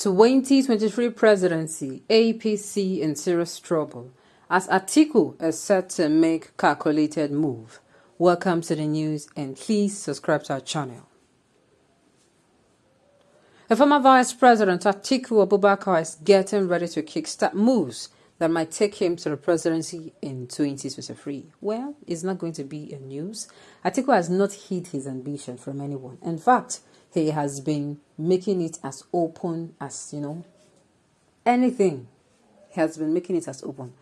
2023 presidency, APC in serious trouble as Atiku is set to make calculated move. Welcome to the news and please subscribe to our channel. The former Vice President Atiku Abubakar is getting ready to kickstart moves that might take him to the presidency in 2023. Well, it's not going to be a news. Atiku has not hid his ambition from anyone. In fact, he has been making it as open as, anything. He has been making it as open.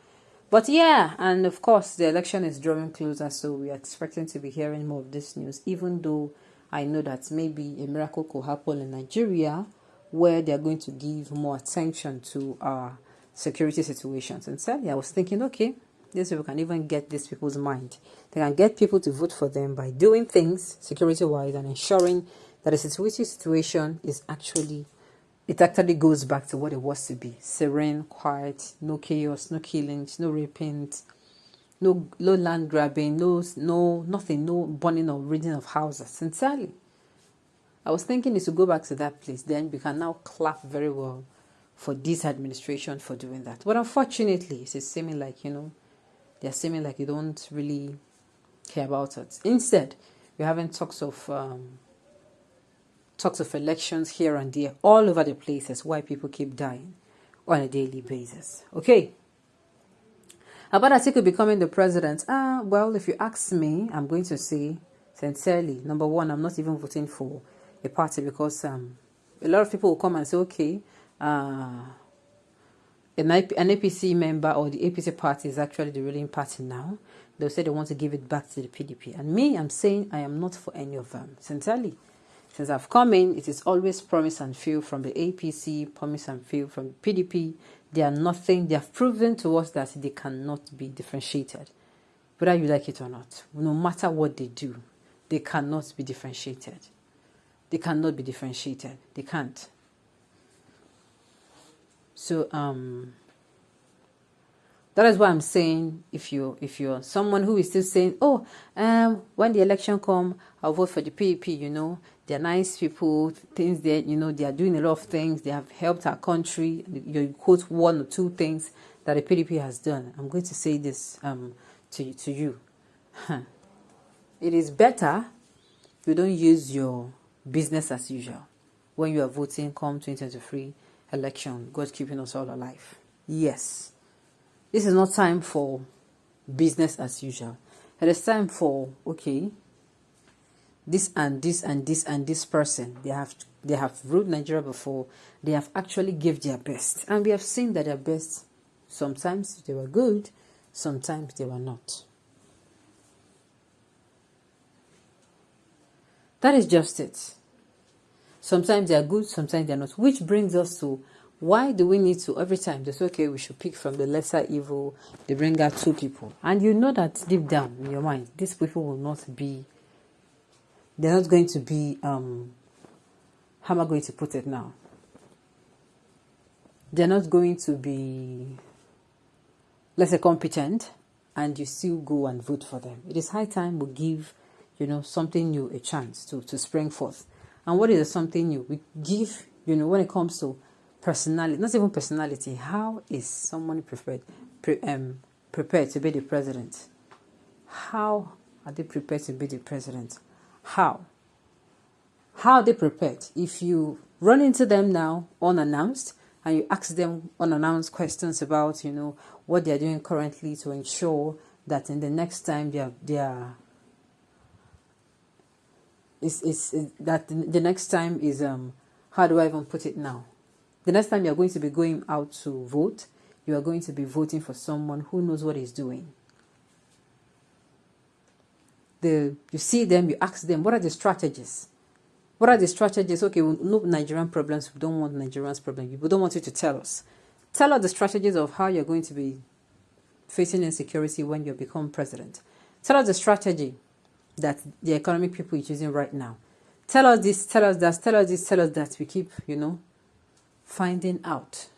But yeah, and of course, the election is drawing closer, so we are expecting to be hearing more of this news, even though I know that maybe a miracle could happen in Nigeria where they are going to give more attention to our security situations. And sadly, I was thinking, okay, this people can even get these people's mind. They can get people to vote for them by doing things security-wise and ensuring that the security situation is actually goes back to what it was to be. Serene, quiet, no chaos, no killings, no raping, no land grabbing, nothing, no burning or raiding of houses. Sincerely, I was thinking is to go back to that place. Then we can now clap very well for this administration for doing that. But unfortunately, it's seeming like, they're seeming like you don't really care about it. Instead, we're having talks of elections here and there, all over the places, why people keep dying on a daily basis. Okay. About Atiku becoming the president? Well, if you ask me, I'm going to say, sincerely, number one, I'm not even voting for a party because a lot of people will come and say, okay, an APC member or the APC party is actually the ruling party now. They'll say they want to give it back to the PDP. And me, I'm saying I am not for any of them. Sincerely. Since I've come in, it is always promise and fail from the APC, promise and fail from the PDP. They are nothing. They have proven to us that they cannot be differentiated. Whether you like it or not. No matter what they do, they cannot be differentiated. They cannot be differentiated. They can't. So, that is why I'm saying if you're someone who is still saying, oh, when the election come, I'll vote for the PDP, they're nice people, things that, they are doing a lot of things, they have helped our country, you quote one or two things that the PDP has done. I'm going to say this to you. It is better you don't use your business as usual when you are voting come 2023 election, God keeping us all alive. Yes. This is not time for business as usual. It is time for, okay, this and this and this and this person. They have ruled Nigeria before. They have actually give their best. And we have seen that their best, sometimes they were good, sometimes they were not. That is just it. Sometimes they are good, sometimes they are not. Which brings us to, why do we need to, every time they say, okay, we should pick from the lesser evil, they bring out two people. And you know that deep down in your mind, these people will not be, they're not going to be, how am I going to put it now? They're not going to be, let's say, competent, and you still go and vote for them. It is high time we give, something new a chance to spring forth. And what is something new? We give, when it comes to personality, not even personality, how is someone prepared to be the president? How are they prepared to be the president? How are they prepared? If you run into them now unannounced and you ask them unannounced questions about, what they are doing currently to ensure that in the next time the next time is how do I even put it now? The next time you are going to be going out to vote, you are going to be voting for someone who knows what he's doing. You see them, you ask them, what are the strategies? What are the strategies? Okay, we know Nigerian problems. We don't want Nigerians' problems. We don't want you to tell us. Tell us the strategies of how you're going to be facing insecurity when you become president. Tell us the strategy that the economic people is using right now. Tell us this, tell us that, tell us this, tell us that. We keep, finding out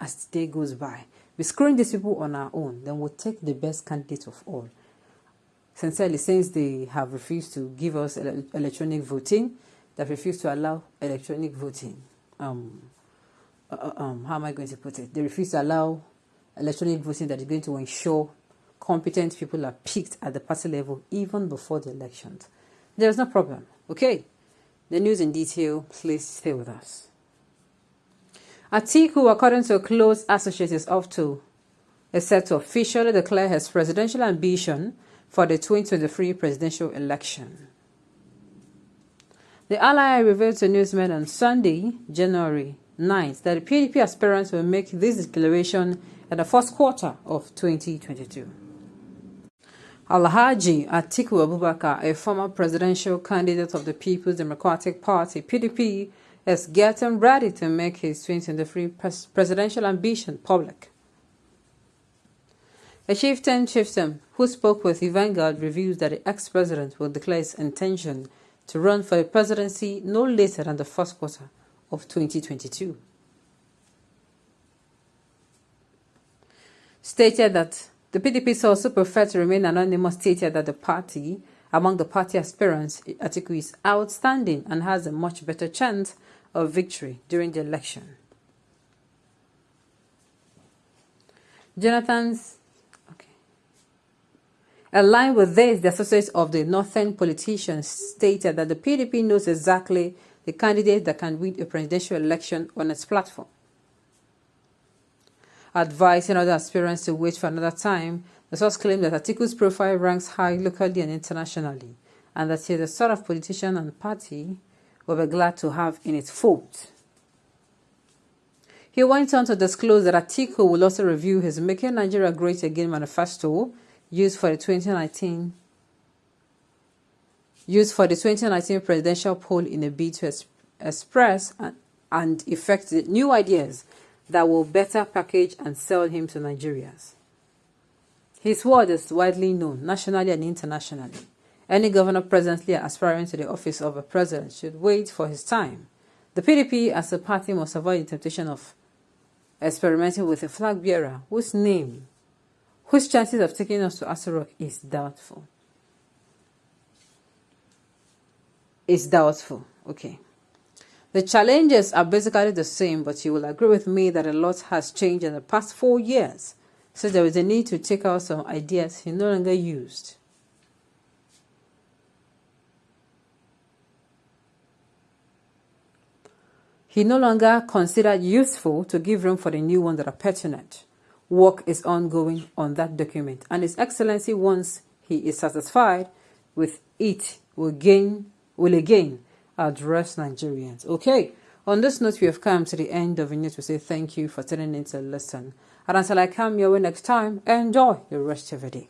as the day goes by. We screen these people on our own, then we'll take the best candidate of all. Sincerely, since they have refused to give us electronic voting, they have refused to allow electronic voting. how am I going to put it? They refuse to allow electronic voting that is going to ensure competent people are picked at the party level even before the elections. There's no problem. Okay. The news in detail, please stay with us. Atiku, according to a close associate, is set to officially declare his presidential ambition for the 2023 presidential election. The ally revealed to newsmen on Sunday, January 9th, that the PDP aspirants will make this declaration in the first quarter of 2022. Alhaji Atiku Abubakar, a former presidential candidate of the People's Democratic Party, PDP, is getting ready to make his 2023 presidential ambition public. A chieftain who spoke with the Vanguard reveals that the ex-president will declare his intention to run for the presidency no later than the first quarter of 2022. Stated that the PDP also prefer to remain anonymous, stated that among the party aspirants, Atiku is outstanding and has a much better chance of victory during the election. Aligned with this, the associate of the northern politicians stated that the PDP knows exactly the candidate that can win a presidential election on its platform. Advising other aspirants to wait for another time, the source claimed that Atiku's profile ranks high locally and internationally, and that he is the sort of politician and party will be glad to have in its fold. He went on to disclose that Atiku will also review his Making Nigeria Great Again manifesto used for the 2019 presidential poll in a bid to express and effect new ideas that will better package and sell him to Nigerians. His word is widely known nationally and internationally. Any governor presently aspiring to the office of a president should wait for his time. The PDP as a party must avoid the temptation of experimenting with a flag bearer whose chances of taking us to Aso Rock is doubtful. Okay. The challenges are basically the same, but you will agree with me that a lot has changed in the past 4 years. So there is a need to take out some ideas he no longer used. He no longer considered useful to give room for the new ones that are pertinent. Work is ongoing on that document, and His Excellency, once he is satisfied with it, will again address Nigerians. Okay, on this note, we have come to the end of the news. We say thank you for tuning in to listen. And until I come your way next time, enjoy the rest of your day.